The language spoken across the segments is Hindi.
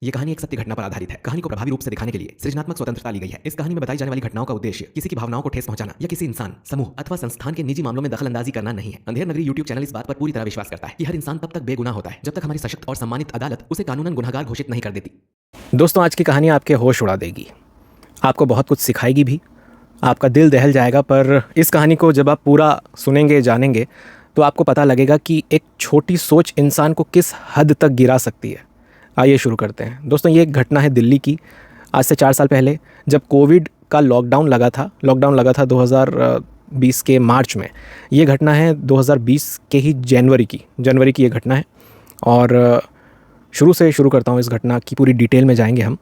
ये कहानी एक सत्य घटना पर आधारित है। कहानी को प्रभावी रूप से दिखाने के लिए सृजनात्मक स्वतंत्रता ली गई है। इस कहानी में बताई जाने वाली घटनाओं का उद्देश्य किसी की भावनाओं को ठेस पहुंचाना या किसी इंसान, समूह अथवा संस्थान के निजी मामलों में दखल अंदाजी करना नहीं है। अंधेर नगरी यूट्यूब चैनल इस बात पर पूरी तरह विश्वास करता है कि हर इंसान तब तक बेगुनाह होता है जब तक हमारी सशक्त और सम्मानित अदालत उसे कानूनन गुनहगार घोषित नहीं कर देती। दोस्तों, आज की कहानी आपके होश उड़ा देगी, आपको बहुत कुछ सिखाएगी भी, आपका दिल दहल जाएगा। पर इस कहानी को जब आप पूरा सुनेंगे, जानेंगे, तो आपको पता लगेगा कि एक छोटी सोच इंसान को किस हद तक गिरा सकती है। आइए शुरू करते हैं। दोस्तों, ये एक घटना है दिल्ली की। आज से 4 साल पहले जब कोविड का लॉकडाउन लगा था 2020 के मार्च में। ये घटना है 2020 के ही जनवरी की ये घटना है। और शुरू से शुरू करता हूँ। इस घटना की पूरी डिटेल में जाएंगे हम।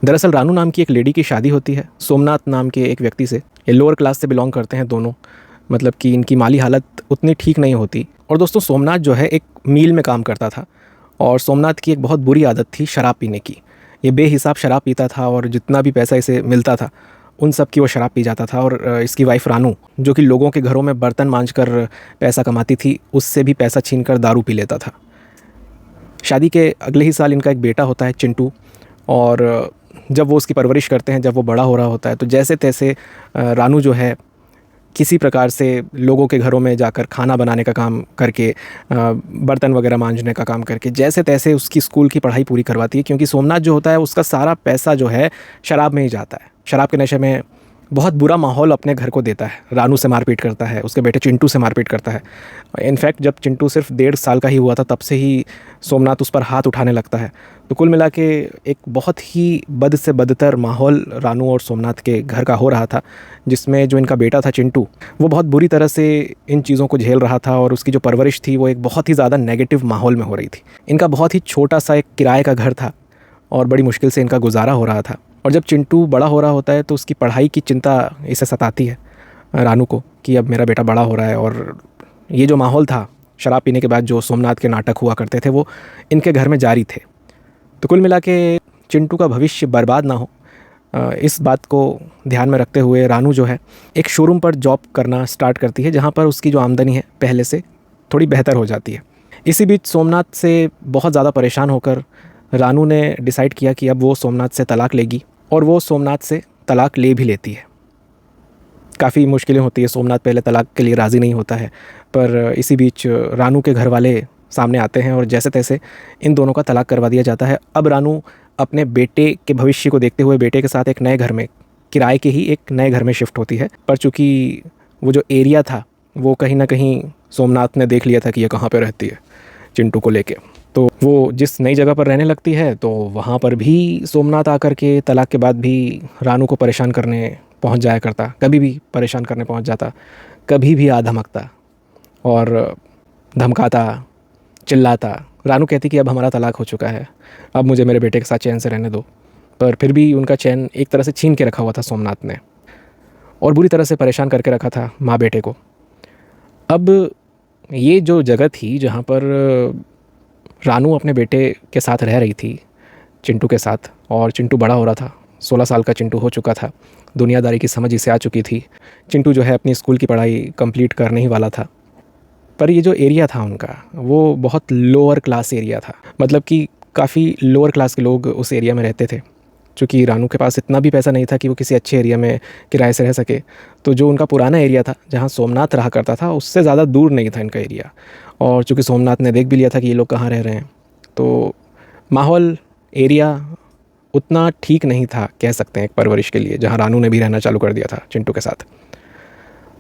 दरअसल रानू नाम की एक लेडी की शादी होती है सोमनाथ नाम के एक व्यक्ति से। ये लोअर क्लास से बिलोंग करते हैं दोनों, मतलब कि इनकी माली हालत उतनी ठीक नहीं होती। और दोस्तों, सोमनाथ जो है एक मील में काम करता था और सोमनाथ की एक बहुत बुरी आदत थी शराब पीने की। ये बेहिसाब शराब पीता था और जितना भी पैसा इसे मिलता था उन सब की वो शराब पी जाता था। और इसकी वाइफ रानू, जो कि लोगों के घरों में बर्तन मांजकर पैसा कमाती थी, उससे भी पैसा छीनकर दारू पी लेता था। शादी के अगले ही साल इनका एक बेटा होता है, चिंटू। और जब वो उसकी परवरिश करते हैं, जब वो बड़ा हो रहा होता है, तो जैसे तैसे रानू जो है किसी प्रकार से लोगों के घरों में जाकर खाना बनाने का काम करके, बर्तन वगैरह मांजने का काम करके, जैसे तैसे उसकी स्कूल की पढ़ाई पूरी करवाती है। क्योंकि सोमनाथ जो होता है उसका सारा पैसा जो है शराब में ही जाता है। शराब के नशे में बहुत बुरा माहौल अपने घर को देता है। रानू से मारपीट करता है, उसके बेटे चिंटू से मारपीट करता है। इनफैक्ट जब चिंटू सिर्फ 1.5 साल का ही हुआ था तब से ही सोमनाथ उस पर हाथ उठाने लगता है। तो कुल मिला के एक बहुत ही बद से बदतर माहौल रानू और सोमनाथ के घर का हो रहा था, जिसमें जो इनका बेटा था चिंटू, वो बहुत बुरी तरह से इन चीज़ों को झेल रहा था। और उसकी जो परवरिश थी वो एक बहुत ही ज़्यादा नेगेटिव माहौल में हो रही थी। इनका बहुत ही छोटा सा एक किराए का घर था और बड़ी मुश्किल से इनका गुजारा हो रहा था। और जब चिंटू बड़ा हो रहा होता है तो उसकी पढ़ाई की चिंता इसे सताती है रानू को, कि अब मेरा बेटा बड़ा हो रहा है। और ये जो माहौल था शराब पीने के बाद, जो सोमनाथ के नाटक हुआ करते थे, वो इनके घर में जारी थे। तो कुल मिला के चिंटू का भविष्य बर्बाद ना हो, इस बात को ध्यान में रखते हुए रानू जो है एक शोरूम पर जॉब करना स्टार्ट करती है, जहाँ पर उसकी जो आमदनी है पहले से थोड़ी बेहतर हो जाती है। इसी बीच सोमनाथ से बहुत ज़्यादा परेशान होकर रानू ने डिसाइड किया कि अब वो सोमनाथ से तलाक लेगी। और वो सोमनाथ से तलाक ले भी लेती है। काफ़ी मुश्किलें होती है, सोमनाथ पहले तलाक के लिए राज़ी नहीं होता है। पर इसी बीच रानू के घर वाले सामने आते हैं और जैसे तैसे इन दोनों का तलाक करवा दिया जाता है। अब रानू अपने बेटे के भविष्य को देखते हुए बेटे के साथ एक नए घर में, किराए के ही एक नए घर में शिफ्ट होती है। पर चूँकि वो जो एरिया था वो कहीं ना कहीं सोमनाथ ने देख लिया था कि ये कहाँ पर रहती है चिंटू को लेके। तो वो जिस नई जगह पर रहने लगती है तो वहाँ पर भी सोमनाथ आकर के तलाक के बाद भी रानू को परेशान करने पहुँच जाया करता। कभी भी परेशान करने पहुँच जाता, कभी भी आ धमकता और धमकाता, चिल्लाता। रानू कहती कि अब हमारा तलाक हो चुका है, अब मुझे मेरे बेटे के साथ चैन से रहने दो। पर फिर भी उनका चैन एक तरह से छीन के रखा हुआ था सोमनाथ ने, और बुरी तरह से परेशान करके रखा था माँ बेटे को। अब ये जो जगह थी जहाँ पर रानू अपने बेटे के साथ रह रही थी, चिंटू के साथ, और चिंटू बड़ा हो रहा था, 16 साल का चिंटू हो चुका था, दुनियादारी की समझ इसे आ चुकी थी। चिंटू जो है अपनी स्कूल की पढ़ाई कंप्लीट करने ही वाला था। पर ये जो एरिया था उनका, वो बहुत लोअर क्लास एरिया था। मतलब कि काफ़ी लोअर क्लास के लोग उस एरिया में रहते थे। चूँकि रानू के पास इतना भी पैसा नहीं था कि वो किसी अच्छे एरिया में किराए से रह सके, तो जो उनका पुराना एरिया था जहाँ सोमनाथ रहा करता था, उससे ज़्यादा दूर नहीं था इनका एरिया। और चूँकि सोमनाथ ने देख भी लिया था कि ये लोग कहाँ रह रहे हैं, तो माहौल, एरिया उतना ठीक नहीं था, कह सकते हैं, एक परवरिश के लिए, जहाँ रानू ने भी रहना चालू कर दिया था चिंटू के साथ।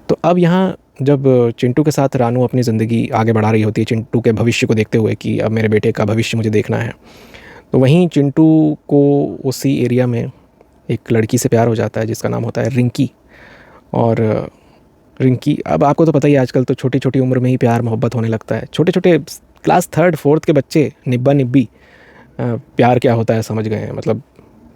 तो अब यहाँ जब चिंटू के साथ रानू अपनी ज़िंदगी आगे बढ़ा रही होती है, चिंटू के भविष्य को देखते हुए कि अब मेरे बेटे का भविष्य मुझे देखना है, तो वहीं चिंटू को उसी एरिया में एक लड़की से प्यार हो जाता है जिसका नाम होता है रिंकी। और रिंकी, अब आपको तो पता ही है, आजकल तो छोटी छोटी उम्र में ही प्यार मोहब्बत होने लगता है। छोटे छोटे क्लास 3rd 4th के बच्चे निब्बा निब्बी प्यार क्या होता है समझ गए हैं, मतलब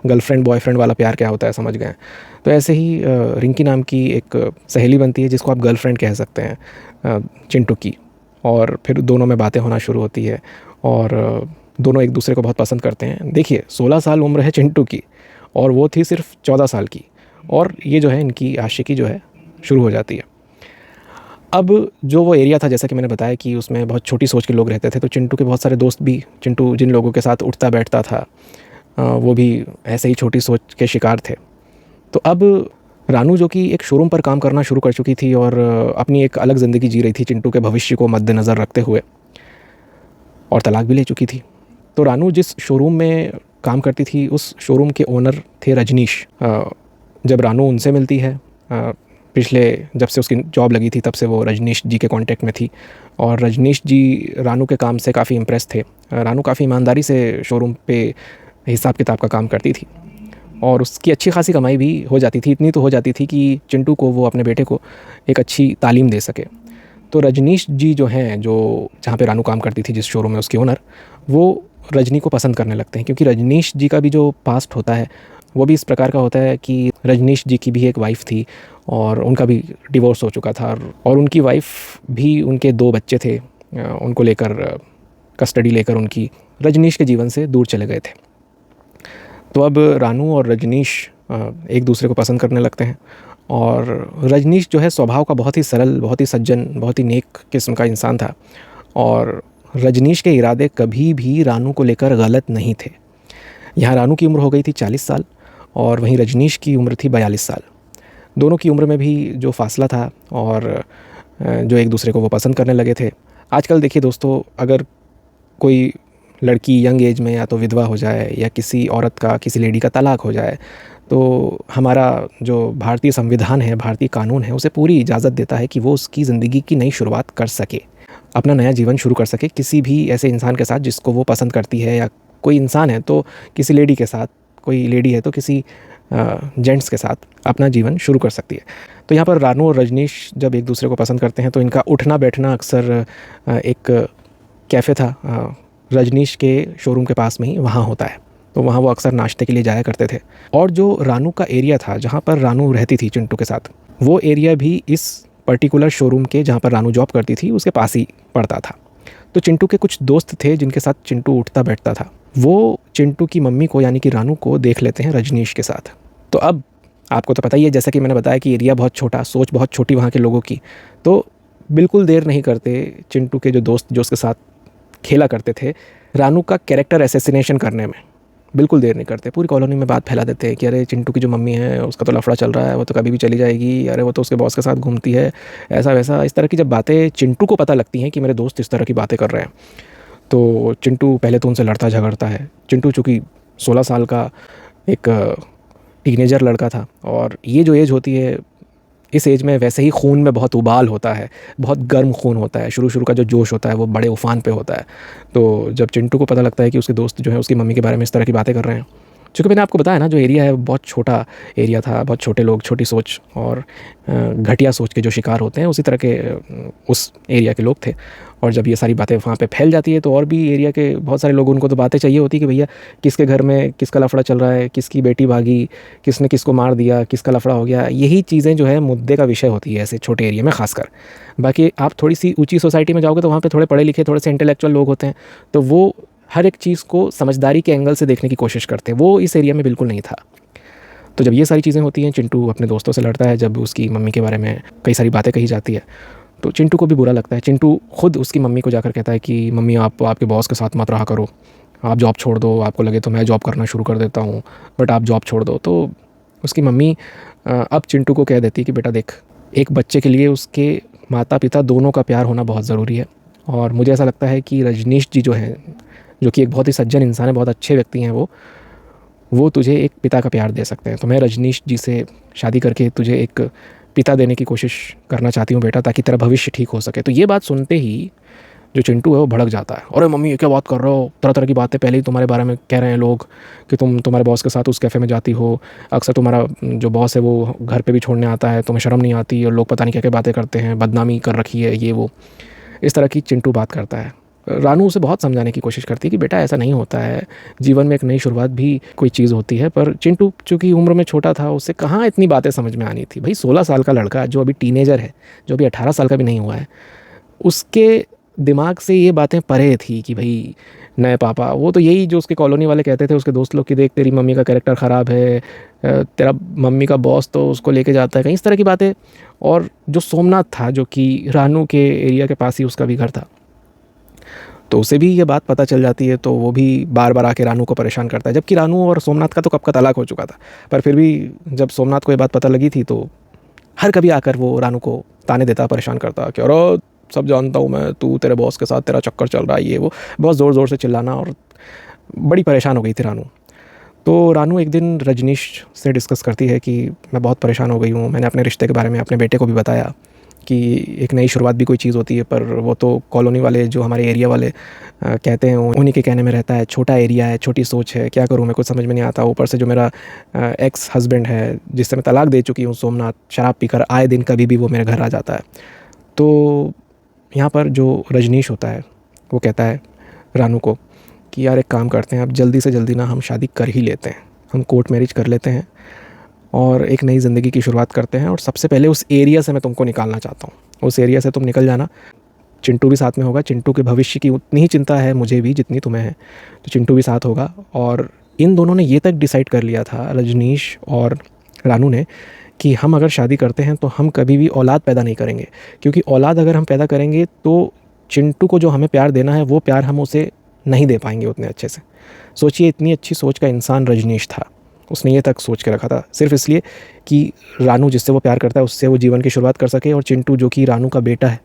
गर्लफ्रेंड बॉयफ्रेंड वाला प्यार क्या होता है समझ गए हैं। तो ऐसे ही रिंकी नाम की एक सहेली बनती है जिसको आप गर्लफ्रेंड कह सकते हैं चिंटू की। और फिर दोनों में बातें होना शुरू होती है और दोनों एक दूसरे को बहुत पसंद करते हैं। देखिए, 16 साल उम्र है चिंटू की और वो थी सिर्फ 14 साल की, और ये जो है इनकी आशिकी जो है शुरू हो जाती है। अब जो वो एरिया था, जैसा कि मैंने बताया कि उसमें बहुत छोटी सोच के लोग रहते थे, तो चिंटू के बहुत सारे दोस्त भी, चिंटू जिन लोगों के साथ उठता बैठता था वो भी ऐसे ही छोटी सोच के शिकार थे। तो अब रानू, जो कि एक शोरूम पर काम करना शुरू कर चुकी थी और अपनी एक अलग ज़िंदगी जी रही थी चिंटू के भविष्य को मद्देनज़र रखते हुए, और तलाक भी ले चुकी थी। तो रानू जिस शोरूम में काम करती थी, उस शोरूम के ओनर थे रजनीश। जब रानू उनसे मिलती है, पिछले जब से उसकी जॉब लगी थी तब से वो रजनीश जी के कांटेक्ट में थी, और रजनीश जी रानू के काम से काफ़ी इम्प्रेस थे। रानू काफ़ी ईमानदारी से शोरूम पे हिसाब किताब का काम करती थी और उसकी अच्छी खासी कमाई भी हो जाती थी। इतनी तो हो जाती थी कि चिंटू को, वो अपने बेटे को एक अच्छी तालीम दे सके। तो रजनीश जी जो हैं, जो जहाँ पे रानू काम करती थी, जिस शोरूम में उसके ओनर, वो रजनी को पसंद करने लगते हैं, क्योंकि रजनीश जी का भी जो पास्ट होता है वो भी इस प्रकार का होता है कि रजनीश जी की भी एक वाइफ़ थी और उनका भी डिवोर्स हो चुका था, और उनकी वाइफ़ भी, उनके 2 बच्चे थे, उनको लेकर कस्टडी लेकर उनकी रजनीश के जीवन से दूर चले गए थे। तो अब रानू और रजनीश एक दूसरे को पसंद करने लगते हैं, और रजनीश जो है स्वभाव का बहुत ही सरल, बहुत ही सज्जन, बहुत ही नेक किस्म का इंसान था, और रजनीश के इरादे कभी भी रानू को लेकर गलत नहीं थे। यहाँ रानू की उम्र हो गई थी 40 साल और वहीं रजनीश की उम्र थी 42 साल। दोनों की उम्र में भी जो फासला था और जो एक दूसरे को वो पसंद करने लगे थे। आजकल देखिए दोस्तों, अगर कोई लड़की यंग एज में या तो विधवा हो जाए या किसी औरत का, किसी लेडी का तलाक हो जाए, तो हमारा जो भारतीय संविधान है, भारतीय कानून है, उसे पूरी इजाज़त देता है कि वो उसकी ज़िंदगी की नई शुरुआत कर सके, अपना नया जीवन शुरू कर सके किसी भी ऐसे इंसान के साथ जिसको वो पसंद करती है, या कोई इंसान है तो किसी लेडी के साथ, कोई लेडी है तो किसी जेंट्स के साथ अपना जीवन शुरू कर सकती है। तो यहाँ पर रानू और रजनीश जब एक दूसरे को पसंद करते हैं तो इनका उठना बैठना अक्सर एक कैफ़े था रजनीश के शोरूम के पास में ही, वहाँ होता है, तो वहाँ वो अक्सर नाश्ते के लिए जाया करते थे। और जो रानू का एरिया था, जहाँ पर रानू रहती थी चिंटू के साथ, वो एरिया भी इस पर्टिकुलर शोरूम के, जहाँ पर रानू जॉब करती थी, उसके पास ही पड़ता था। तो चिंटू के कुछ दोस्त थे जिनके साथ चिंटू उठता बैठता था, वो चिंटू की मम्मी को, यानी कि रानू को देख लेते हैं रजनीश के साथ। तो अब आपको तो पता ही है, जैसा कि मैंने बताया कि एरिया बहुत छोटा, सोच बहुत छोटी वहाँ के लोगों की, तो बिल्कुल देर नहीं करते चिंटू के जो दोस्त जो उसके साथ खेला करते थे, रानू का कैरेक्टर असैसिनेशन करने में बिल्कुल देर नहीं करते। पूरी कॉलोनी में बात फैला देते हैं कि अरे चिंटू की जो मम्मी है उसका तो लफड़ा चल रहा है, वो तो कभी भी चली जाएगी, अरे वो तो उसके बॉस के साथ घूमती है, ऐसा वैसा। इस तरह की जब बातें चिंटू को पता लगती हैं कि मेरे दोस्त इस तरह की बातें कर रहे हैं, तो चिंटू पहले तो उनसे लड़ता झगड़ता है। चिंटू चूँकि 16 साल का एक टीनेजर लड़का था, और ये जो एज होती है, इस एज में वैसे ही खून में बहुत उबाल होता है, बहुत गर्म खून होता है, शुरू का जो जोश होता है वो बड़े उफान पे होता है। तो जब चिंटू को पता लगता है कि उसके दोस्त जो है उसकी मम्मी के बारे में इस तरह की बातें कर रहे हैं, चूँकि मैंने आपको बताया ना, जो एरिया है बहुत छोटा एरिया था, बहुत छोटे लोग, छोटी सोच और घटिया सोच के जो शिकार होते हैं, उसी तरह के उस एरिया के लोग थे। और जब ये सारी बातें वहाँ पे फैल जाती है तो और भी एरिया के बहुत सारे लोगों, उनको तो बातें चाहिए होती कि भैया किसके घर में किसका लफड़ा चल रहा है, किसकी बेटी भागी, किसने किसको मार दिया, किसका लफड़ा हो गया। यही चीज़ें जो है मुद्दे का विषय होती है ऐसे छोटे एरिया में खासकर। बाकी आप थोड़ी सी ऊंची सोसाइटी में जाओगे तो वहाँ पे थोड़े पढ़े लिखे, थोड़े से इंटेलेक्चुअल लोग होते हैं, तो वो हर एक चीज़ को समझदारी के एंगल से देखने की कोशिश करते हैं। वो इस एरिया में बिल्कुल नहीं था। तो जब ये सारी चीज़ें होती हैं, चिंटू अपने दोस्तों से लड़ता है, जब उसकी मम्मी के बारे में कई सारी बातें कही जाती है, तो चिंटू को भी बुरा लगता है। चिंटू खुद उसकी मम्मी को जाकर कहता है कि मम्मी, आप आपके बॉस के साथ मत रहा करो, आप जॉब छोड़ दो, आपको लगे तो मैं जॉब करना शुरू कर देता हूँ, बट आप जॉब छोड़ दो। तो उसकी मम्मी अब चिंटू को कह देती कि बेटा देख, एक बच्चे के लिए उसके माता पिता दोनों का प्यार होना बहुत ज़रूरी है, और मुझे ऐसा लगता है कि रजनीश जी जो हैं, जो कि एक बहुत ही सज्जन इंसान है, बहुत अच्छे व्यक्ति हैं, वो तुझे एक पिता का प्यार दे सकते हैं। तो मैं रजनीश जी से शादी करके तुझे एक पिता देने की कोशिश करना चाहती हूँ बेटा, ताकि तेरा भविष्य ठीक हो सके। तो ये बात सुनते ही जो चिंटू है वो भड़क जाता है। अरे मम्मी, ये क्या बात कर रहे हो, तरह तरह की बातें पहले ही तुम्हारे बारे में कह रहे हैं लोग कि तुम्हारे बॉस के साथ उस कैफ़े में जाती हो, अक्सर तुम्हारा जो बॉस है वो घर पे भी छोड़ने आता है, तुम्हें शर्म नहीं आती, और लोग पता नहीं क्या क्या बातें करते हैं, बदनामी कर रखी है, ये वो। इस तरह की चिंटू बात करता है। रानू उसे बहुत समझाने की कोशिश करती है कि बेटा ऐसा नहीं होता है, जीवन में एक नई शुरुआत भी कोई चीज़ होती है। पर चिंटू चूँकि उम्र में छोटा था, उसे कहाँ इतनी बातें समझ में आनी थी। भाई 16 साल का लड़का जो अभी टीनेजर है, जो अभी 18 साल का भी नहीं हुआ है, उसके दिमाग से ये बातें परे थी कि भाई नए पापा, वो तो यही जो उसके कॉलोनी वाले कहते थे उसके दोस्त लोग कि देख तेरी मम्मी का कैरेक्टर ख़राब है, तेरा मम्मी का बॉस तो उसको लेके जाता है कहीं, इस तरह की बातें। और जो सोमनाथ था जो कि रानू के एरिया के पास ही उसका भी घर था, तो उसे भी ये बात पता चल जाती है, तो वो भी बार बार आके रानू को परेशान करता है, जबकि रानू और सोमनाथ का तो कब का तलाक हो चुका था। पर फिर भी जब सोमनाथ को ये बात पता लगी थी तो हर कभी आकर वो रानू को ताने देता, परेशान करता कि अरे सब जानता हूँ मैं, तू तेरे बॉस के साथ तेरा चक्कर चल रहा है, ये वो बहुत ज़ोर ज़ोर से चिल्लाना, और बड़ी परेशान हो गई थी रानू। तो रानू एक दिन रजनीश से डिस्कस करती है कि मैं बहुत परेशान हो गई हूँ, मैंने अपने रिश्ते के बारे में अपने बेटे को भी बताया कि एक नई शुरुआत भी कोई चीज़ होती है, पर वो तो कॉलोनी वाले जो हमारे एरिया वाले कहते हैं उन्हीं के कहने में रहता है, छोटा एरिया है, छोटी सोच है, क्या करूँ मैं, कुछ समझ में नहीं आता। ऊपर से जो मेरा एक्स हस्बैंड है जिससे मैं तलाक दे चुकी हूँ सोमनाथ, शराब पीकर आए दिन कभी भी वो मेरे घर आ जाता है। तो यहाँ पर जो रजनीश होता है वो कहता है रानू को कि यार एक काम करते हैं, अब जल्दी से जल्दी ना हम शादी कर ही लेते हैं, हम कोर्ट मैरिज कर लेते हैं और एक नई ज़िंदगी की शुरुआत करते हैं। और सबसे पहले उस एरिया से मैं तुमको निकालना चाहता हूँ, उस एरिया से तुम निकल जाना, चिंटू भी साथ में होगा, चिंटू के भविष्य की उतनी ही चिंता है मुझे भी जितनी तुम्हें है, तो चिंटू भी साथ होगा। और इन दोनों ने ये तक डिसाइड कर लिया था, रजनीश और रानू ने, कि हम अगर शादी करते हैं तो हम कभी भी औलाद पैदा नहीं करेंगे, क्योंकि औलाद अगर हम पैदा करेंगे तो चिंटू को जो हमें प्यार देना है वो प्यार हम उसे नहीं दे पाएंगे उतने अच्छे से। सोचिए इतनी अच्छी सोच का इंसान रजनीश था, उसने ये तक सोच के रखा था सिर्फ इसलिए कि रानू जिससे वो प्यार करता है उससे वो जीवन की शुरुआत कर सके, और चिंटू जो कि रानू का बेटा है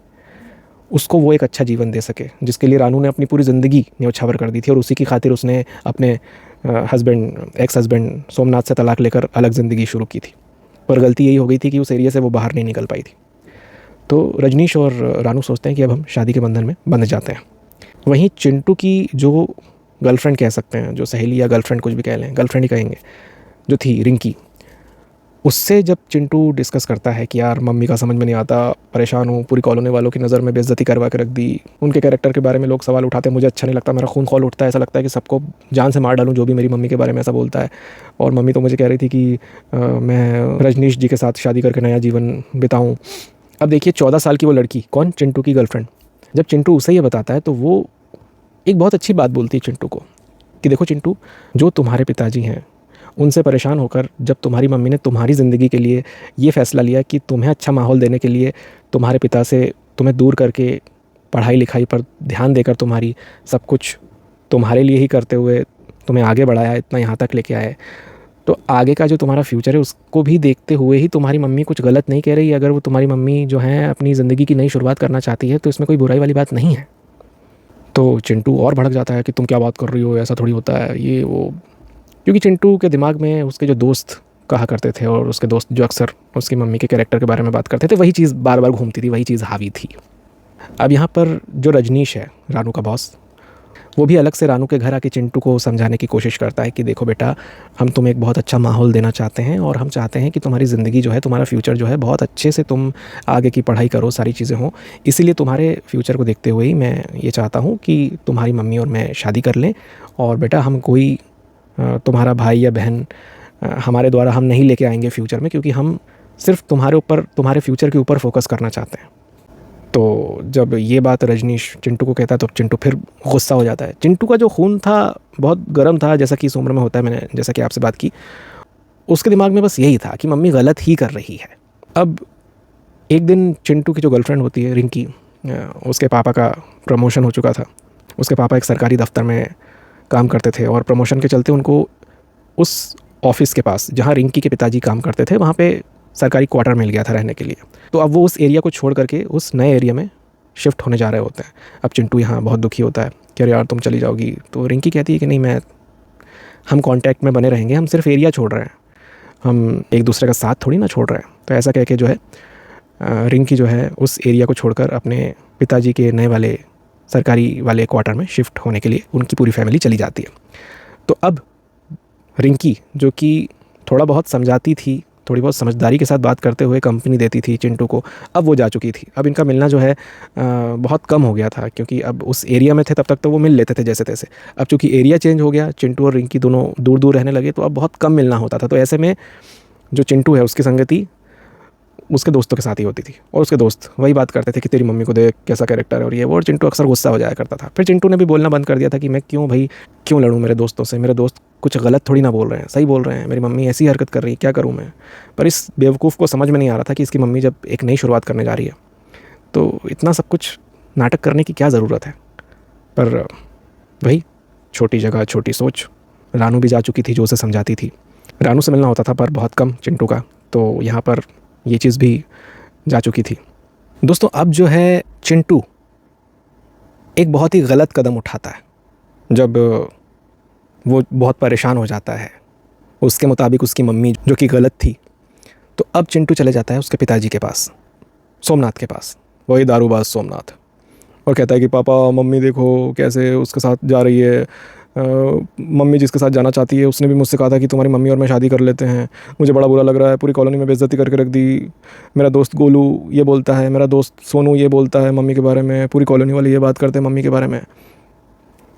उसको वो एक अच्छा जीवन दे सके, जिसके लिए रानू ने अपनी पूरी ज़िंदगी न्यौछावर कर दी थी। और उसी की खातिर उसने अपने एक्स हस्बैंड सोमनाथ से तलाक लेकर अलग ज़िंदगी शुरू की थी। पर गलती यही हो गई थी कि उस एरिया से वो बाहर नहीं निकल पाई थी। तो रजनीश और रानू सोचते हैं कि अब हम शादी के बंधन में बंध जाते हैं। वहीं चिंटू की जो गर्लफ्रेंड कह सकते हैं, जो सहेली या गर्लफ्रेंड कुछ भी कह लें, गर्लफ्रेंड ही कहेंगे, जो थी रिंकी, उससे जब चिंटू डिस्कस करता है कि यार मम्मी का समझ में नहीं आता, परेशान हूँ, पूरी कॉलोनी वालों की नज़र में बेइज्जती करवा के रख दी, उनके कैरेक्टर के बारे में लोग सवाल उठाते हैं, मुझे अच्छा नहीं लगता, मेरा खून खौल उठता है, ऐसा लगता है कि सबको जान से मार डालूँ जो भी मेरी मम्मी के बारे में ऐसा बोलता है। और मम्मी तो मुझे कह रही थी कि मैं रजनीश जी के साथ शादी करके नया जीवन बिताऊँ। अब देखिए 14 साल की वो लड़की, कौन, चिंटू की गर्लफ्रेंड, जब चिंटू उसे ये बताता है तो वो एक बहुत अच्छी बात बोलती है चिंटू को कि देखो चिंटू, जो तुम्हारे पिताजी हैं उनसे परेशान होकर जब तुम्हारी मम्मी ने तुम्हारी ज़िंदगी के लिए ये फ़ैसला लिया कि तुम्हें अच्छा माहौल देने के लिए तुम्हारे पिता से तुम्हें दूर करके पढ़ाई लिखाई पर ध्यान देकर तुम्हारी सब कुछ तुम्हारे लिए ही करते हुए तुम्हें आगे बढ़ाया, इतना यहाँ तक लेके आए, तो आगे का जो तुम्हारा फ्यूचर है उसको भी देखते हुए ही तुम्हारी मम्मी कुछ गलत नहीं कह रही। अगर वो तुम्हारी मम्मी जो है अपनी ज़िंदगी की नई शुरुआत करना चाहती है तो इसमें कोई बुराई वाली बात नहीं है। तो चिंटू और भड़क जाता है कि तुम क्या बात कर रही हो, ऐसा थोड़ी होता है ये वो, क्योंकि चिंटू के दिमाग में उसके जो दोस्त कहा करते थे और उसके दोस्त जो अक्सर उसकी मम्मी के कैरेक्टर के बारे में बात करते थे, वही चीज़ बार बार घूमती थी, वही चीज़ हावी थी। अब यहाँ पर जो रजनीश है, रानू का बॉस, वो भी अलग से रानू के घर आके चिंटू को समझाने की कोशिश करता है कि देखो बेटा, हम तुम्हें एक बहुत अच्छा माहौल देना चाहते हैं और हम चाहते हैं कि तुम्हारी ज़िंदगी जो है, तुम्हारा फ्यूचर जो है, बहुत अच्छे से तुम आगे की पढ़ाई करो, सारी चीज़ें हों, इसीलिए तुम्हारे फ्यूचर को देखते हुए ही मैं ये चाहता हूँ कि तुम्हारी मम्मी और मैं शादी कर लें। और बेटा हम कोई तुम्हारा भाई या बहन हमारे द्वारा हम नहीं लेके आएंगे फ्यूचर में, क्योंकि हम सिर्फ तुम्हारे ऊपर, तुम्हारे फ्यूचर के ऊपर फोकस करना चाहते हैं। तो जब ये बात रजनीश चिंटू को कहता है तो चिंटू फिर गुस्सा हो जाता है। चिंटू का जो खून था बहुत गर्म था, जैसा कि इस उम्र में होता है, मैंने जैसा कि आपसे बात की, उसके दिमाग में बस यही था कि मम्मी गलत ही कर रही है। अब एक दिन चिंटू की जो गर्लफ्रेंड होती है रिंकी, उसके पापा का प्रमोशन हो चुका था। उसके पापा एक सरकारी दफ्तर में काम करते थे और प्रमोशन के चलते उनको उस ऑफिस के पास जहाँ रिंकी के पिताजी काम करते थे वहाँ पे सरकारी क्वार्टर मिल गया था रहने के लिए। तो अब वो उस एरिया को छोड़ करके उस नए एरिया में शिफ्ट होने जा रहे होते हैं। अब चिंटू यहाँ बहुत दुखी होता है कि अरे यार तुम चली जाओगी। तो रिंकी कहती है कि नहीं, हम कांटेक्ट में बने रहेंगे, हम सिर्फ एरिया छोड़ रहे हैं, हम एक दूसरे का साथ थोड़ी ना छोड़ रहे हैं। तो ऐसा कह के जो है रिंकी जो है उस एरिया को छोड़कर अपने पिताजी के नए वाले सरकारी वाले क्वार्टर में शिफ्ट होने के लिए उनकी पूरी फैमिली चली जाती है। तो अब रिंकी जो कि थोड़ा बहुत समझाती थी, थोड़ी बहुत समझदारी के साथ बात करते हुए कंपनी देती थी चिंटू को, अब वो जा चुकी थी। अब इनका मिलना जो है बहुत कम हो गया था, क्योंकि अब उस एरिया में थे तब तक तो वो मिल लेते थे जैसे तैसे। अब चूँकि एरिया चेंज हो गया, चिंटू और रिंकी दोनों दूर दूर रहने लगे, तो अब बहुत कम मिलना होता था। तो ऐसे में जो चिंटू है उसकी संगति उसके दोस्तों के साथ ही होती थी, और उसके दोस्त वही बात करते थे कि तेरी मम्मी को देख कैसा कैरेक्टर है और ये वो, और चिंटू अक्सर गुस्सा हो जाया करता था। फिर चिंटू ने भी बोलना बंद कर दिया था कि मैं क्यों भाई, क्यों लड़ूँ मेरे दोस्तों से, मेरे दोस्त कुछ गलत थोड़ी ना बोल रहे हैं, सही बोल रहे हैं, मेरी मम्मी ऐसी हरकत कर रही है, क्या करूँ मैं। पर इस बेवकूफ़ को समझ में नहीं आ रहा था कि इसकी मम्मी जब एक नई शुरुआत करने जा रही है तो इतना सब कुछ नाटक करने की क्या ज़रूरत है। पर वही, छोटी जगह छोटी सोच। रानू भी जा चुकी थी जो उसे समझाती थी। रानू से मिलना होता था पर बहुत कम चिंटू का, तो यहाँ पर ये चीज़ भी जा चुकी थी। दोस्तों अब जो है चिंटू एक बहुत ही गलत कदम उठाता है जब वो बहुत परेशान हो जाता है। उसके मुताबिक उसकी मम्मी जो कि गलत थी, तो अब चिंटू चले जाता है उसके पिताजी के पास, सोमनाथ के पास, वही दारूबाज सोमनाथ, और कहता है कि पापा मम्मी देखो कैसे उसके साथ जा रही है, मम्मी जिसके साथ जाना चाहती है उसने भी मुझसे कहा था कि तुम्हारी मम्मी और मैं शादी कर लेते हैं, मुझे बड़ा बुरा लग रहा है, पूरी कॉलोनी में बेइज्जती करके रख दी। मेरा दोस्त गोलू ये बोलता है, मेरा दोस्त सोनू ये बोलता है मम्मी के बारे में, पूरी कॉलोनी वाले ये बात करते हैं मम्मी के बारे में,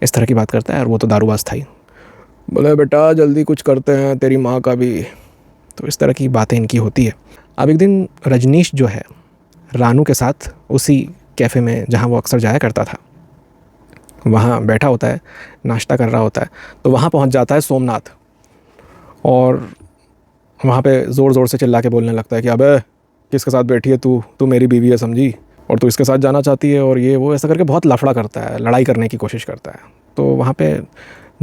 इस तरह की बात करता है। और वो तो दारूबाज था ही। बोले बेटा जल्दी कुछ करते हैं, तेरी माँ का भी। तो इस तरह की बातें इनकी होती है। अब एक दिन रजनीश जो है रानू के साथ उसी कैफ़े में जहाँ वो अक्सर जाया करता था वहाँ बैठा होता है, नाश्ता कर रहा होता है। तो वहाँ पहुँच जाता है सोमनाथ और वहाँ पे ज़ोर ज़ोर से चिल्ला के बोलने लगता है कि अबे किसके साथ बैठी है तू, तू मेरी बीवी है समझी, और तू इसके साथ जाना चाहती है, और ये वो ऐसा करके बहुत लफड़ा करता है, लड़ाई करने की कोशिश करता है। तो वहाँ पे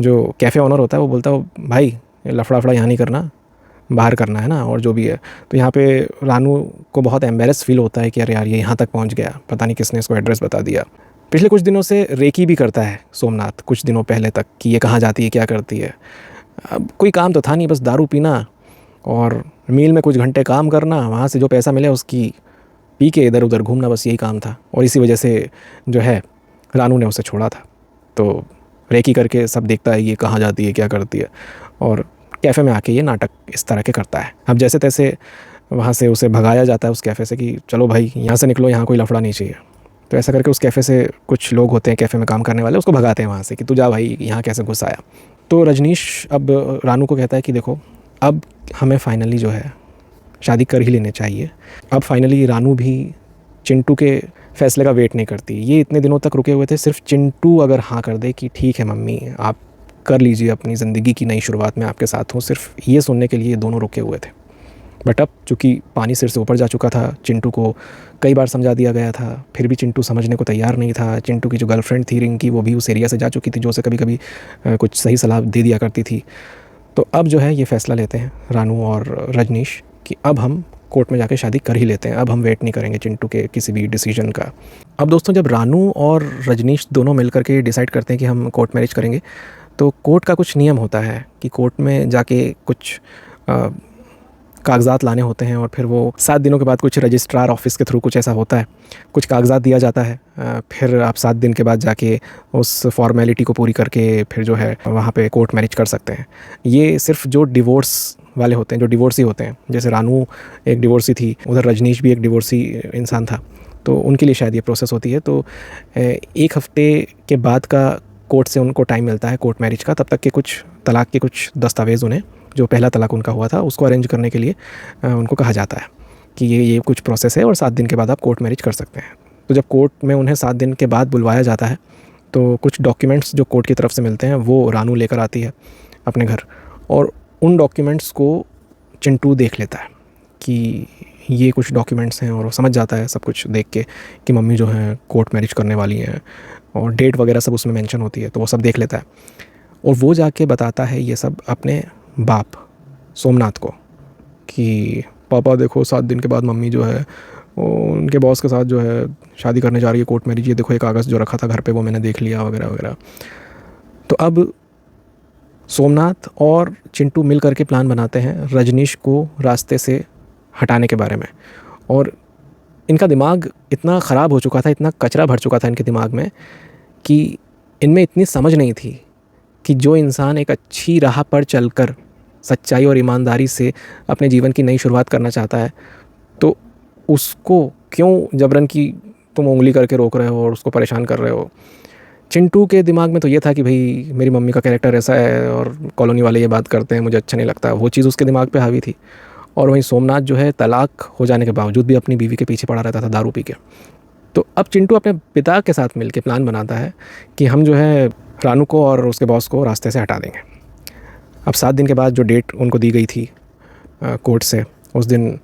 जो कैफ़े ओनर होता है वो बोलता है भाई ये लफड़ा यहाँ नहीं करना, बाहर करना है ना, और जो भी है। तो यहाँ पे रानू को बहुत एम्बेरस फील होता है कि अरे यार ये यहाँ तक पहुँच गया, पता नहीं किसने इसको एड्रेस बता दिया। पिछले कुछ दिनों से रेकी भी करता है सोमनाथ, कुछ दिनों पहले तक, कि ये कहाँ जाती है क्या करती है। अब कोई काम तो था नहीं, बस दारू पीना और मील में कुछ घंटे काम करना, वहाँ से जो पैसा मिले उसकी पी के इधर उधर घूमना, बस यही काम था। और इसी वजह से जो है रानू ने उसे छोड़ा था। तो रेकी करके सब देखता है ये कहाँ जाती है क्या करती है, और कैफ़े में आके ये नाटक इस तरह के करता है। अब जैसे तैसे वहाँ से उसे भगाया जाता है उस कैफ़े से कि चलो भाई यहाँ से निकलो, यहाँ कोई लफड़ा नहीं चाहिए। तो ऐसा करके उस कैफ़े से कुछ लोग होते हैं कैफ़े में काम करने वाले, उसको भगाते हैं वहाँ से कि तू जा भाई, यहाँ कैसे घुस आया। तो रजनीश अब रानू को कहता है कि देखो अब हमें फाइनली जो है शादी कर ही लेने चाहिए। अब फाइनली रानू भी चिंटू के फ़ैसले का वेट नहीं करती। ये इतने दिनों तक रुके हुए थे, सिर्फ चिंटू अगर हाँ कर दे कि ठीक है मम्मी आप कर लीजिए अपनी ज़िंदगी की नई शुरुआत में आपके साथ हूँ, सिर्फ ये सुनने के लिए ये दोनों रुके हुए थे। बट अब चूँकि पानी सिर से ऊपर जा चुका था, चिंटू को कई बार समझा दिया गया था, फिर भी चिंटू समझने को तैयार नहीं था। चिंटू की जो गर्लफ्रेंड थी रिंकी, वो भी उस एरिया से जा चुकी थी, जो उसे कभी कभी कुछ सही सलाह दे दिया करती थी। तो अब जो है ये फ़ैसला लेते हैं रानू और रजनीश कि अब हम कोर्ट में जाके शादी कर ही लेते हैं, अब हम वेट नहीं करेंगे चिंटू के किसी भी डिसीजन का। अब दोस्तों जब रानू और रजनीश दोनों मिल करके डिसाइड करते हैं कि हम कोर्ट मैरिज करेंगे, तो कोर्ट का कुछ नियम होता है कि कोर्ट में जाके कुछ कागजात लाने होते हैं, और फिर वो 7 दिनों के बाद कुछ रजिस्ट्रार ऑफिस के थ्रू कुछ ऐसा होता है, कुछ कागजात दिया जाता है। फिर आप 7 दिन के बाद जाके उस फॉर्मेलिटी को पूरी करके फिर जो है वहाँ पे कोर्ट मैरिज कर सकते हैं। ये सिर्फ जो डिवोर्स वाले होते हैं, जो डिवोर्सी होते हैं, जैसे रानू एक डिवोर्सी थी, उधर रजनीश भी एक डिवोर्सी इंसान था, तो उनके लिए शायद ये प्रोसेस होती है। तो 1 हफ्ते के बाद का कोर्ट से उनको टाइम मिलता है कोर्ट मैरिज का। तब तक के कुछ तलाक के कुछ दस्तावेज़ उन्हें, जो पहला तलाक उनका हुआ था उसको अरेंज करने के लिए उनको कहा जाता है कि ये कुछ प्रोसेस है और 7 दिन के बाद आप कोर्ट मैरिज कर सकते हैं। तो जब कोर्ट में उन्हें 7 दिन के बाद बुलवाया जाता है तो कुछ डॉक्यूमेंट्स जो कोर्ट की तरफ से मिलते हैं वो रानू लेकर आती है अपने घर, और उन डॉक्यूमेंट्स को चिंटू देख लेता है कि ये कुछ डॉक्यूमेंट्स हैं, और वो समझ जाता है सब कुछ देख के कि मम्मी जो है कोर्ट मैरिज करने वाली हैं, और डेट वगैरह सब उसमें मेंशन होती है, तो वो सब देख लेता है। और वो जाके बताता है ये सब अपने बाप सोमनाथ को कि पापा देखो 7 दिन के बाद मम्मी जो है वो उनके बॉस के साथ जो है शादी करने जा रही है कोर्ट मैरिज, ये देखो एक कागज़ जो रखा था घर पे वो मैंने देख लिया वगैरह वगैरह। तो अब सोमनाथ और चिंटू मिल करके प्लान बनाते हैं रजनीश को रास्ते से हटाने के बारे में। और इनका दिमाग इतना ख़राब हो चुका था, इतना कचरा भर चुका था इनके दिमाग में कि इनमें इतनी समझ नहीं थी कि जो इंसान एक अच्छी राह पर चलकर सच्चाई और ईमानदारी से अपने जीवन की नई शुरुआत करना चाहता है, तो उसको क्यों जबरन की तुम उंगली करके रोक रहे हो और उसको परेशान कर रहे हो। चिंटू के दिमाग में तो ये था कि भाई मेरी मम्मी का कैरेक्टर ऐसा है और कॉलोनी वाले ये बात करते हैं, मुझे अच्छा नहीं लगता, वो चीज़ उसके दिमाग पे हावी थी। और वहीं सोमनाथ जो है तलाक हो जाने के बावजूद भी अपनी बीवी के पीछे पड़ा रहता था दारू पी के। तो अब चिंटू अपने पिता के साथ मिलकर प्लान बनाता है कि हम जो है रानू को और उसके बॉस को रास्ते से हटा देंगे। अब 7 दिन के बाद जो डेट उनको दी गई थी कोर्ट से, उस दिन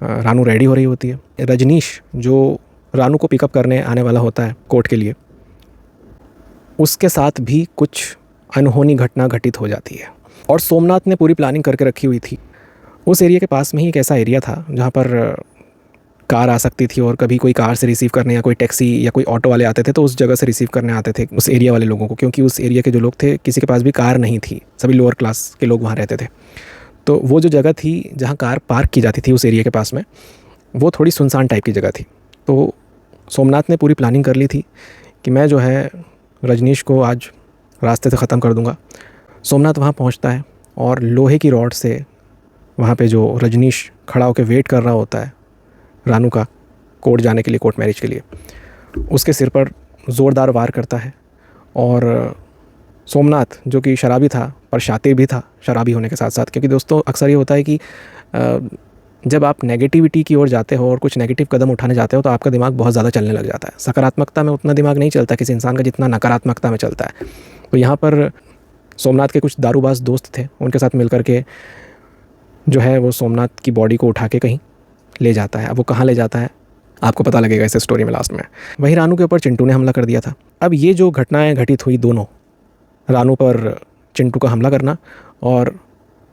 रानू रेडी हो रही होती है। रजनीश जो रानू को पिकअप करने आने वाला होता है कोर्ट के लिए, उसके साथ भी कुछ अनहोनी घटना घटित हो जाती है। और सोमनाथ ने पूरी प्लानिंग करके रखी हुई थी। उस एरिया के पास में ही एक ऐसा एरिया था जहाँ पर कार आ सकती थी, और कभी कोई कार से रिसीव करने या कोई टैक्सी या कोई ऑटो वाले आते थे तो उस जगह से रिसीव करने आते थे उस एरिया वाले लोगों को, क्योंकि उस एरिया के जो लोग थे किसी के पास भी कार नहीं थी, सभी लोअर क्लास के लोग वहाँ रहते थे। तो वो जो जगह थी जहाँ कार पार्क की जाती थी उस एरिया के पास में, वो थोड़ी सुनसान टाइप की जगह थी। तो सोमनाथ ने पूरी प्लानिंग कर ली थी कि मैं जो है रजनीश को आज रास्ते से ख़त्म कर दूंगा। सोमनाथ वहाँ पहुँचता है और लोहे की रॉड से वहाँ पे जो रजनीश खड़ा होकर वेट कर रहा होता है रानू का कोर्ट जाने के लिए, कोर्ट मैरिज के लिए, उसके सिर पर ज़ोरदार वार करता है। और सोमनाथ जो कि शराबी था पर शातिर भी था शराबी होने के साथ साथ, क्योंकि दोस्तों अक्सर ये होता है कि जब आप नेगेटिविटी की ओर जाते हो और कुछ नेगेटिव कदम उठाने जाते हो तो आपका दिमाग बहुत ज़्यादा चलने लग जाता है। सकारात्मकता में उतना दिमाग नहीं चलता किसी इंसान का जितना नकारात्मकता में चलता है। तो यहाँ पर सोमनाथ के कुछ दारूबाज दोस्त थे, उनके साथ मिलकर के जो है वो सोमनाथ की बॉडी को उठा के कहीं ले जाता है। अब वो कहाँ ले जाता है आपको पता लगेगा इस स्टोरी में लास्ट में। वहीं रानू के ऊपर चिंटू ने हमला कर दिया था। अब ये जो घटनाएं घटित हुई दोनों, रानू पर चिंटू का हमला करना और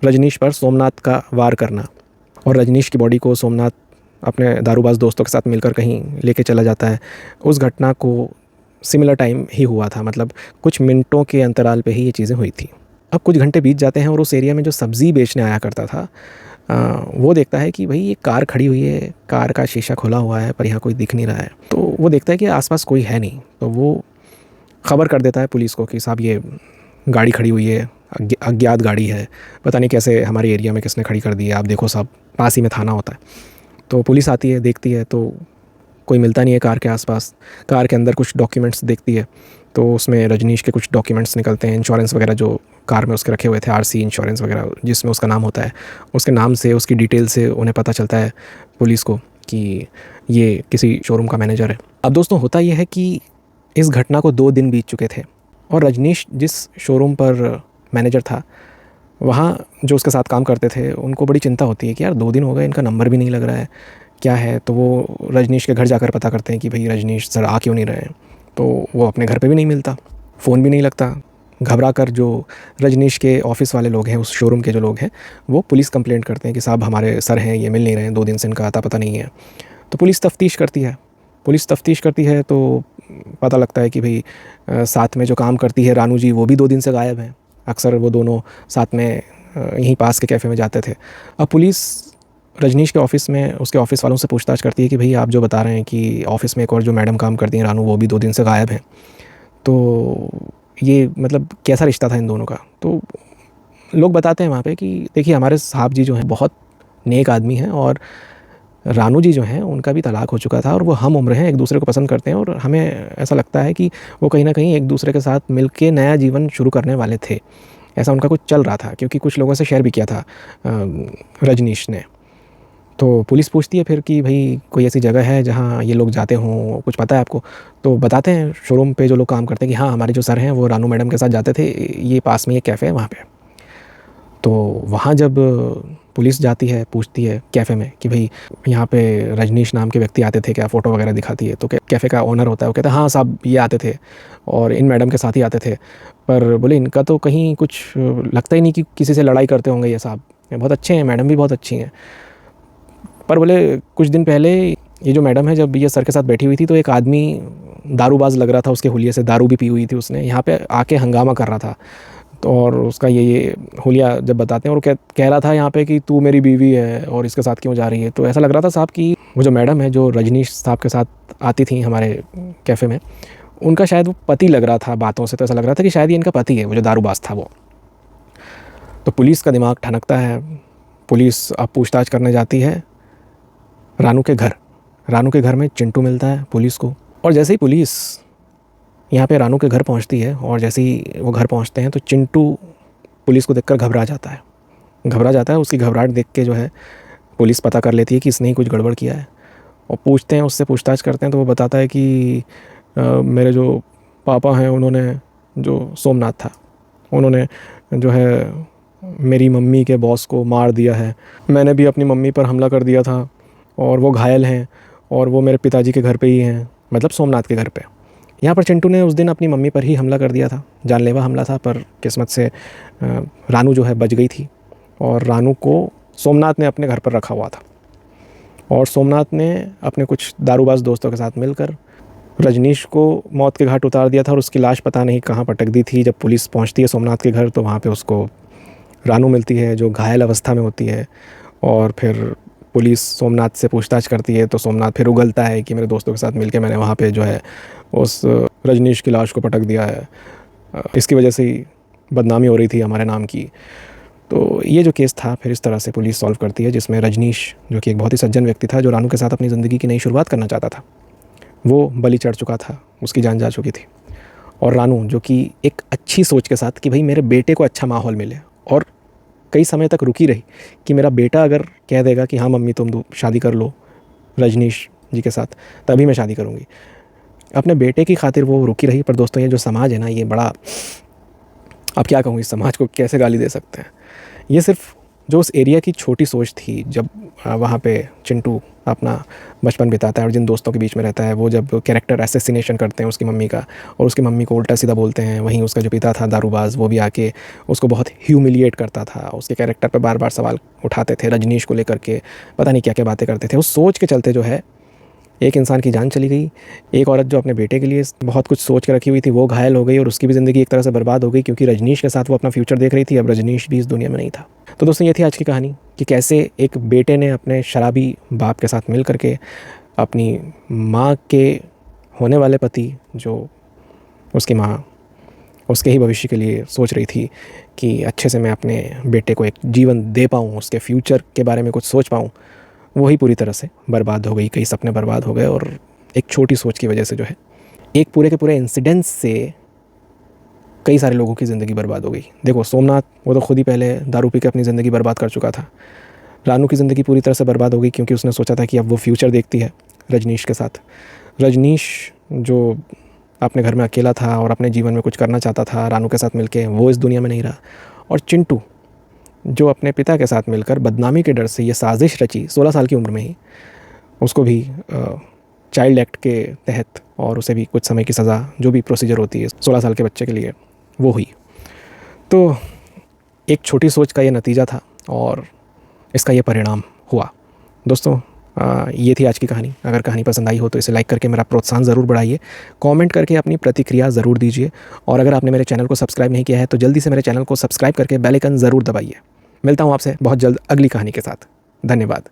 रजनीश पर सोमनाथ का वार करना, और रजनीश की बॉडी को सोमनाथ अपने दारूबाज दोस्तों के साथ मिलकर कहीं लेके चला जाता है, उस घटना को सिमिलर टाइम ही हुआ था, मतलब कुछ मिनटों के अंतराल पे ही ये चीज़ें हुई थी। अब कुछ घंटे बीत जाते हैं और उस एरिया में जो सब्ज़ी बेचने आया करता था वो देखता है कि भाई ये कार खड़ी हुई है, कार का शीशा खुला हुआ है पर यहाँ कोई दिख नहीं रहा है। तो वो देखता है कि आसपास कोई है नहीं, तो वो खबर कर देता है पुलिस को कि साहब ये गाड़ी खड़ी हुई है, अज्ञात गाड़ी है, पता नहीं कैसे हमारे एरिया में किसने खड़ी कर दी है, आप देखो साहब, पास ही में थाना होता है। तो पुलिस आती है, देखती है तो कोई मिलता नहीं है कार के आसपास। कार के अंदर कुछ डॉक्यूमेंट्स देखती है तो उसमें रजनीश के कुछ डॉक्यूमेंट्स निकलते हैं, इंश्योरेंस वगैरह जो कार में उसके रखे हुए थे, आरसी इंश्योरेंस वगैरह जिसमें उसका नाम होता है, उसके नाम से, उसकी डिटेल से उन्हें पता चलता है पुलिस को कि ये किसी शोरूम का मैनेजर है। अब दोस्तों होता यह है कि इस घटना को 2 दिन बीत चुके थे और रजनीश जिस शोरूम पर मैनेजर था वहाँ जो उसके साथ काम करते थे उनको बड़ी चिंता होती है कि यार 2 दिन हो गए, इनका नंबर भी नहीं लग रहा है, क्या है। तो वो रजनीश के घर जाकर पता करते हैं कि भाई रजनीश सर आ क्यों नहीं रहे हैं। तो वो अपने घर पे भी नहीं मिलता, फ़ोन भी नहीं लगता। घबरा कर जो रजनीश के ऑफ़िस वाले लोग हैं, उस शोरूम के जो लोग हैं, वो पुलिस कंप्लेंट करते हैं कि साहब हमारे सर हैं, ये मिल नहीं रहे हैं, 2 दिन से इनका आता पता नहीं है। तो पुलिस तफ्तीश करती है तो पता लगता है कि भाई साथ में जो काम करती है रानू जी, वो भी 2 दिन से गायब हैं। अक्सर वो दोनों साथ में यहीं पास के कैफ़े में जाते थे। अब पुलिस रजनीश के ऑफ़िस में उसके ऑफ़िस वालों से पूछताछ करती है कि भाई आप जो बता रहे हैं कि ऑफ़िस में एक और जो मैडम काम करती हैं रानू, वो भी 2 दिन से गायब हैं, तो ये मतलब कैसा रिश्ता था इन दोनों का। तो लोग बताते हैं वहाँ पे कि देखिए हमारे साहब जी जो हैं बहुत नेक आदमी हैं और रानू जी जो हैं उनका भी तलाक हो चुका था और वो हम उम्र हैं, एक दूसरे को पसंद करते हैं और हमें ऐसा लगता है कि वो कहीं ना कहीं एक दूसरे के साथ मिलके नया जीवन शुरू करने वाले थे। ऐसा उनका कुछ चल रहा था क्योंकि कुछ लोगों से शेयर भी किया था रजनीश ने। तो पुलिस पूछती है फिर कि भाई कोई ऐसी जगह है जहाँ ये लोग जाते हों, कुछ पता है आपको? तो बताते हैं शोरूम पे जो लोग काम करते हैं कि हाँ हमारे जो सर हैं वो रानू मैडम के साथ जाते थे, ये पास में एक कैफ़े है वहाँ पे। तो वहाँ जब पुलिस जाती है, पूछती है कैफ़े में कि भाई यहाँ पे रजनीश नाम के व्यक्ति आते थे क्या, फ़ोटो वगैरह दिखाती है। तो कैफ़े का ओनर होता है, वो कहता है हाँ साहब ये आते थे और इन मैडम के साथ ही आते थे, पर बोले इनका तो कहीं कुछ लगता ही नहीं कि किसी से लड़ाई करते होंगे ये साहब, बहुत अच्छे हैं, मैडम भी बहुत अच्छी हैं। पर बोले कुछ दिन पहले ये जो मैडम है जब ये सर के साथ बैठी हुई थी तो एक आदमी दारूबाज लग रहा था, उसके हुलिये से दारू भी पी हुई थी उसने, यहाँ पे आके हंगामा कर रहा था। तो और उसका ये हुलिया जब बताते हैं और कह रहा था यहाँ पे कि तू मेरी बीवी है और इसके साथ क्यों जा रही है। तो ऐसा लग रहा था साहब कि वो जो मैडम है जो रजनीश साहब के साथ आती थी हमारे कैफ़े में, उनका शायद वो पति लग रहा था बातों से। तो ऐसा लग रहा था कि शायद ये इनका पति है, वो जो दारूबाज था वो। तो पुलिस का दिमाग ठनकता है, पुलिस अब पूछताछ करने जाती है रानू के घर। रानू के घर में चिंटू मिलता है पुलिस को, और जैसे ही पुलिस यहाँ पे रानू के घर पहुँचती है और जैसे ही वो घर पहुँचते हैं तो चिंटू पुलिस को देखकर घबरा जाता है। उसकी घबराहट देख के जो है पुलिस पता कर लेती है कि इसने ही कुछ गड़बड़ किया है, और पूछते हैं उससे, पूछताछ करते हैं तो वो बताता है कि मेरे जो पापा हैं उन्होंने, जो सोमनाथ था, उन्होंने जो है मेरी मम्मी के बॉस को मार दिया है। मैंने भी अपनी मम्मी पर हमला कर दिया था और वो घायल हैं, और वो मेरे पिताजी के घर पे ही हैं, मतलब सोमनाथ के घर पे। यहाँ पर चिंटू ने उस दिन अपनी मम्मी पर ही हमला कर दिया था, जानलेवा हमला था, पर किस्मत से रानू जो है बच गई थी, और रानू को सोमनाथ ने अपने घर पर रखा हुआ था, और सोमनाथ ने अपने कुछ दारूबाज दोस्तों के साथ मिलकर रजनीश को मौत के घाट उतार दिया था, और उसकी लाश पता नहीं कहाँ पटक दी थी। जब पुलिस पहुँचती है सोमनाथ के घर तो वहाँ पे उसको रानू मिलती है जो घायल अवस्था में होती है, और फिर पुलिस सोमनाथ से पूछताछ करती है तो सोमनाथ फिर उगलता है कि मेरे दोस्तों के साथ मिलकर मैंने वहाँ पे जो है उस रजनीश की लाश को पटक दिया है, इसकी वजह से ही बदनामी हो रही थी हमारे नाम की। तो ये जो केस था फिर इस तरह से पुलिस सॉल्व करती है, जिसमें रजनीश जो कि एक बहुत ही सज्जन व्यक्ति था, जो रानू के साथ अपनी ज़िंदगी की नई शुरुआत करना चाहता था, वो बलि चढ़ चुका था, उसकी जान जा चुकी थी। और रानू जो कि एक अच्छी सोच के साथ कि भाई मेरे बेटे को अच्छा माहौल मिले, और कई समय तक रुकी रही कि मेरा बेटा अगर कह देगा कि हाँ मम्मी तुम शादी कर लो रजनीश जी के साथ, तभी मैं शादी करूँगी, अपने बेटे की खातिर वो रुकी रही। पर दोस्तों ये जो समाज है ना, ये बड़ा, अब क्या कहूँ, इस समाज को कैसे गाली दे सकते हैं। ये सिर्फ जो उस एरिया की छोटी सोच थी, जब वहाँ पे चिंटू अपना बचपन बिताता है और जिन दोस्तों के बीच में रहता है, वो जब कैरेक्टर असैसिनेशन करते हैं उसकी मम्मी का, और उसकी मम्मी को उल्टा सीधा बोलते हैं, वहीं उसका जो पिता था दारूबाज, वो भी आके उसको बहुत ह्यूमिलिएट करता था, उसके कैरेक्टर पे बार बार सवाल उठाते थे, रजनीश को लेकर के पता नहीं क्या क्या बातें करते थे। उस सोच के चलते जो है एक इंसान की जान चली गई, एक औरत जो अपने बेटे के लिए बहुत कुछ सोच के रखी हुई थी वो घायल हो गई, और उसकी भी ज़िंदगी एक तरह से बर्बाद हो गई, क्योंकि रजनीश के साथ वो अपना फ्यूचर देख रही थी। अब रजनीश भी इस दुनिया में नहीं था। तो दोस्तों ये थी आज की कहानी कि कैसे एक बेटे ने अपने शराबी बाप के साथ मिल करके अपनी माँ के होने वाले पति, जो उसकी माँ उसके ही भविष्य के लिए सोच रही थी कि अच्छे से मैं अपने बेटे को एक जीवन दे पाऊँ, उसके फ्यूचर के बारे में कुछ सोच पाऊँ, वही पूरी तरह से बर्बाद हो गई। कई सपने बर्बाद हो गए, और एक छोटी सोच की वजह से जो है एक पूरे के पूरे इंसिडेंट से कई सारे लोगों की ज़िंदगी बर्बाद हो गई। देखो सोमनाथ वो तो खुद ही पहले दारू पी के अपनी ज़िंदगी बर्बाद कर चुका था। रानू की ज़िंदगी पूरी तरह से बर्बाद हो गई क्योंकि उसने सोचा था कि अब वो फ्यूचर देखती है रजनीश के साथ। रजनीश जो अपने घर में अकेला था और अपने जीवन में कुछ करना चाहता था रानू के साथ मिलके, वो इस दुनिया में नहीं रहा। और चिंटू जो अपने पिता के साथ मिलकर बदनामी के डर से ये साजिश रची 16 साल की उम्र में ही, उसको भी चाइल्ड एक्ट के तहत और उसे भी कुछ समय की सज़ा, जो भी प्रोसीजर होती है 16 साल के बच्चे के लिए, वो हुई। तो एक छोटी सोच का ये नतीजा था और इसका ये परिणाम हुआ। दोस्तों ये थी आज की कहानी। अगर कहानी पसंद आई हो तो इसे लाइक करके मेरा प्रोत्साहन ज़रूर बढ़ाइए, कमेंट करके अपनी प्रतिक्रिया ज़रूर दीजिए, और अगर आपने मेरे चैनल को सब्सक्राइब नहीं किया है तो जल्दी से मेरे चैनल को सब्सक्राइब करके बेल आइकन ज़रूर दबाइए। मिलता हूँ आपसे बहुत जल्द अगली कहानी के साथ। धन्यवाद।